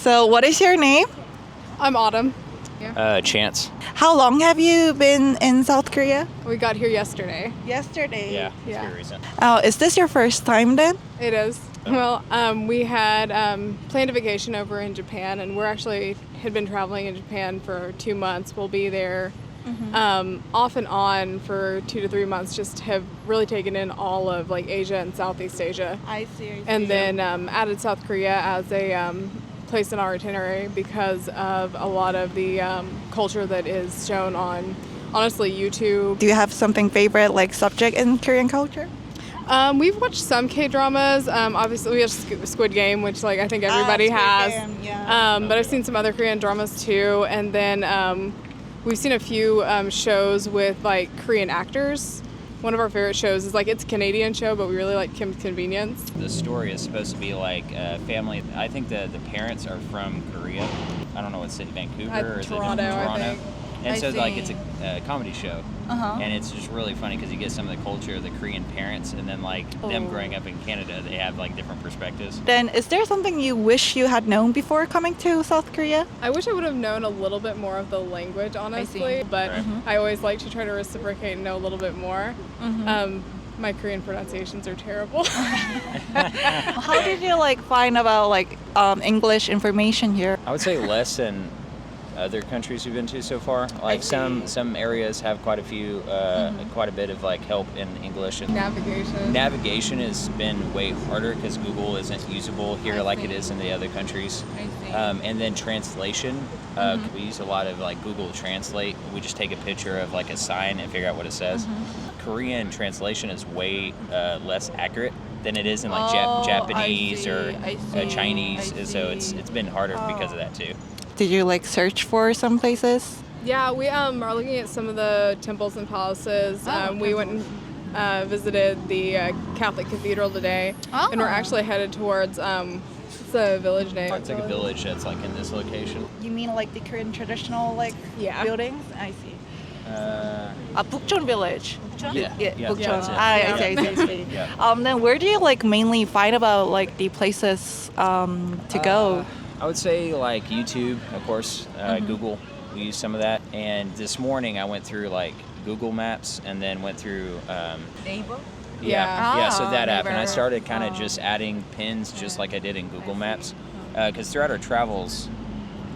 So what is your name? I'm Autumn. Chance. How long have you been in South Korea? We got here yesterday. Yesterday. Yeah, it's Yeah. very recent. Oh, is this your first time then? It is. Well, we had planned a vacation over in Japan, and had been traveling in Japan for 2 months. We'll be there off and on for 2 to 3 months. Just have really taken in all of like Asia and Southeast Asia, I see. and then added South Korea as a place in our itinerary because of a lot of the culture that is shown on, honestly, YouTube. Do you have something favorite like subject in Korean culture? We've watched some K-dramas. Obviously, we watched Squid Game, which like I think everybody Squid has. Game, yeah. But I've seen some other Korean dramas too, and then we've seen a few shows with like Korean actors. One of our favorite shows is like it's a Canadian show, but we really like Kim's Convenience. The story is supposed to be like a family. I think the parents are from Korea. I don't know what city, Vancouver or is Toronto, it I Toronto? think. And I so like see. it's a comedy show, and it's just really funny because you get some of the culture of the Korean parents, and then like them growing up in Canada, they have like different perspectives. Then is there something you wish you had known before coming to South Korea? I wish I would have known a little bit more of the language, honestly, but Right. I always like to try to reciprocate and know a little bit more. My Korean pronunciations are terrible. How did you like find about like English information here? I would say less than other countries we've been to so far. Like some areas have quite a bit of like help in English and Navigation. Navigation has been way harder because Google isn't usable here like it is in the other countries. And then translation, we use a lot of like Google Translate. We just take a picture of like a sign and figure out what it says. Korean translation is way less accurate than it is in like Japanese or Chinese. So it's been harder because of that too. Did you like search for some places? Yeah, we are looking at some of the temples and palaces. We went and visited the Catholic Cathedral today, and we're actually headed towards what's the village name? It's like a village that's like in this location. You mean like the Korean traditional like Yeah. buildings? I see. Bukchon Village. Yeah, Bukchon. that's it. I see. Yeah. Then where do you like mainly find about like the places to go? I would say like YouTube, of course, Google. We use some of that. And this morning I went through like Google Maps and then went through Neighbor. yeah, so that app. And I Neighbor. started kind of just adding pins just like I did in Google Maps. Because throughout our travels,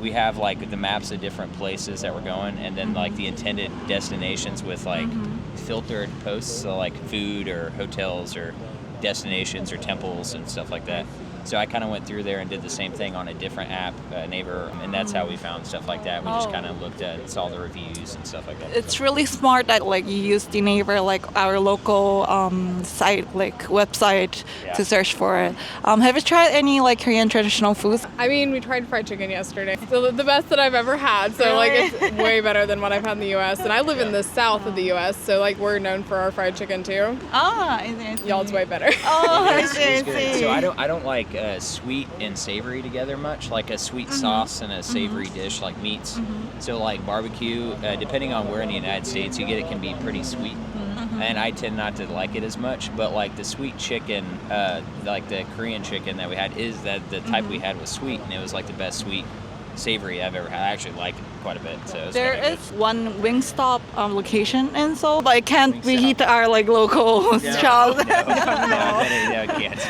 we have like the maps of different places that we're going and then like the intended destinations with like filtered posts, so like food or hotels or destinations or temples and stuff like that. So I kind of went through there and did the same thing on a different app, Neighbor, and that's how we found stuff like that. We just kind of looked at, saw the reviews and stuff like that. It's really smart that like you use the Neighbor, like our local site, like website to search for it. Have you tried any like Korean traditional foods? I mean, we tried fried chicken yesterday. The best that I've ever had. So like it's way better than what I've had in the U.S. And I live in the south of the U.S. So like we're known for our fried chicken too. I see. Y'all's way better. Oh, I It's see. I good. see. So I don't like sweet and savory together much, like a sweet sauce and a savory dish like meats. So like barbecue, depending on where in the United States you get it, can be pretty sweet. And I tend not to like it as much, but like the sweet chicken, like the Korean chicken that we had is that the type we had was sweet, and it was like the best sweet savory I've ever had. I actually liked it quite a bit. So it was There kinda is one Wingstop location in Seoul, but it can't Wingstop. beat our like local good. shop. No, I can't.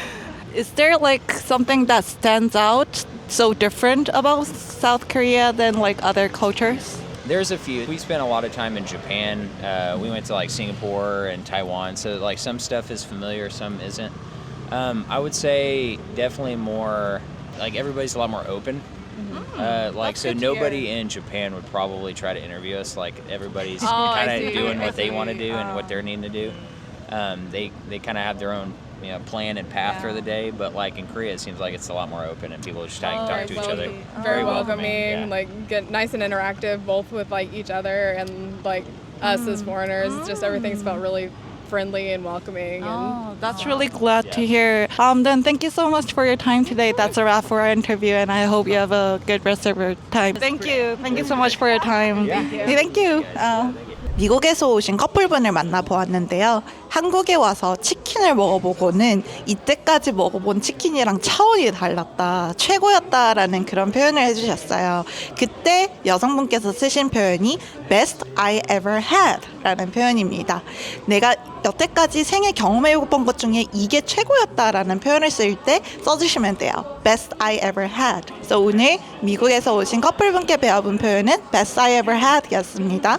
Is there like something that stands out so different about South Korea than like other cultures? There's a few. We spent a lot of time in Japan. We went to like Singapore and Taiwan, so like some stuff is familiar, some isn't. I would say definitely more, like everybody's a lot more open. Like so nobody in Japan would probably try to interview us. Like everybody's I kind see. of doing I what they want to see. do and what they're needing to do. They kind of have their own plan and path for the day, but like in Korea it seems like it's a lot more open and people just talk to each other. Very welcoming, yeah. like get nice and interactive, both with like each other and like us as foreigners. Just everything's felt really friendly and welcoming. Oh, that's really glad to hear. Then thank you so much for your time today. That's a wrap for our interview, and I hope you have a good rest of your time. Thank you. Thank you so much for your time. Yeah. Thank you. 미국에서 오신 커플분을 만나보았는데요. 한국에 와서 치킨을 먹어보고는 이때까지 먹어본 치킨이랑 차원이 달랐다, 최고였다라는 그런 표현을 해주셨어요. 그때 여성분께서 쓰신 표현이 best I ever had 라는 표현입니다. 내가 여태까지 생애 경험해본 것 중에 이게 최고였다라는 표현을 쓸 때 써주시면 돼요. best I ever had. 그래서 오늘 미국에서 오신 커플분께 배워본 표현은 best I ever had 였습니다.